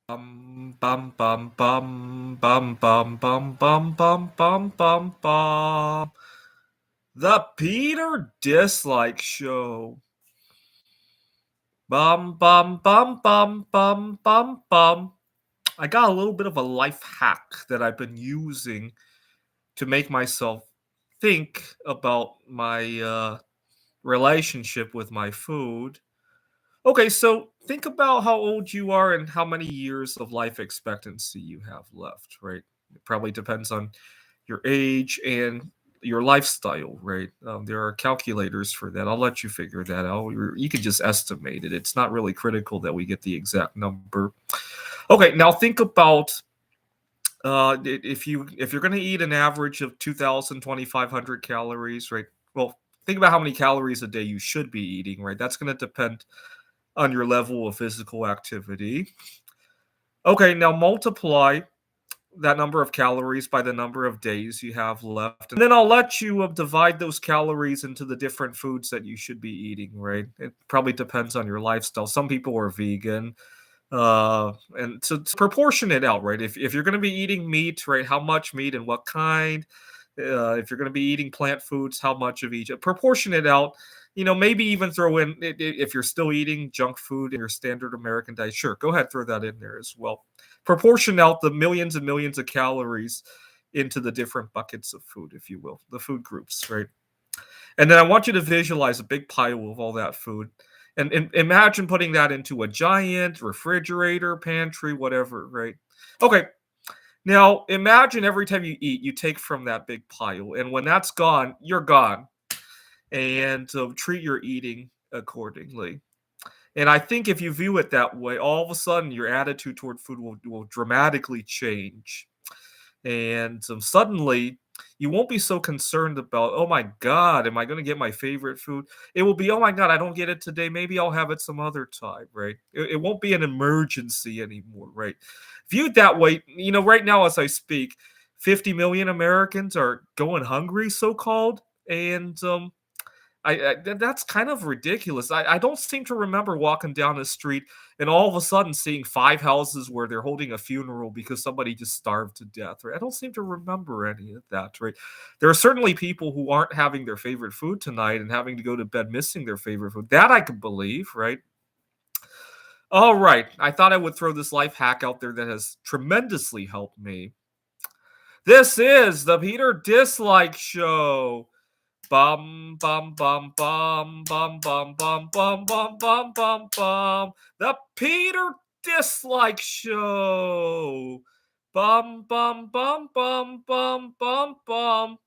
Bum bum bum bum bum bum bum bum bum bum bum. The Peter Dislike Show. Bum bum bum bum bum bum bum. I got a little bit of a life hack that I've been using to make myself think about my relationship with my food. Okay, so think about how old you are and how many years of life expectancy you have left, right? It probably depends on your age and your lifestyle, right? There are calculators for that. I'll let you figure that out. You can just estimate it. It's not really critical that we get the exact number. Okay, now think about if you're going to eat an average of 2,500 calories, right? Well, think about how many calories a day you should be eating, right? That's going to depend on your level of physical activity. Okay, now multiply that number of calories by the number of days you have left. And then I'll let you divide those calories into the different foods that you should be eating, right? It probably depends on your lifestyle. Some people are vegan. And to proportion it out, right? If you're going to be eating meat, right, how much meat and what kind? If you're going to be eating plant foods, how much of each? Proportion it out. Maybe even throw in if you're still eating junk food in your standard American diet. Sure, go ahead, throw that in there as well. Proportion out the millions and millions of calories into the different buckets of food, if you will, the food groups, right? And then I want you to visualize a big pile of all that food. And imagine putting that into a giant refrigerator, pantry, whatever, right? Okay, now imagine every time you eat, you take from that big pile. And when that's gone, you're gone. And so treat your eating accordingly. And I think if you view it that way, all of a sudden your attitude toward food will dramatically change. And suddenly, you won't be so concerned about, oh my God, am I going to get my favorite food? It will be, oh my God, I don't get it today. Maybe I'll have it some other time, right? It won't be an emergency anymore, right? Viewed that way, right now as I speak, 50 million Americans are going hungry, so called. And that's kind of ridiculous. I don't seem to remember walking down the street and all of a sudden seeing 5 houses where they're holding a funeral because somebody just starved to death, right? I don't seem to remember any of that, right? There are certainly people who aren't having their favorite food tonight and having to go to bed missing their favorite food. That I can believe, right? All right. I thought I would throw this life hack out there that has tremendously helped me. This is the Peter Dislike Show. Bum bum bum bum bum bum bum bum bum bum bum bum. The Peter Dislike Show. Bum bum bum bum bum bum bum.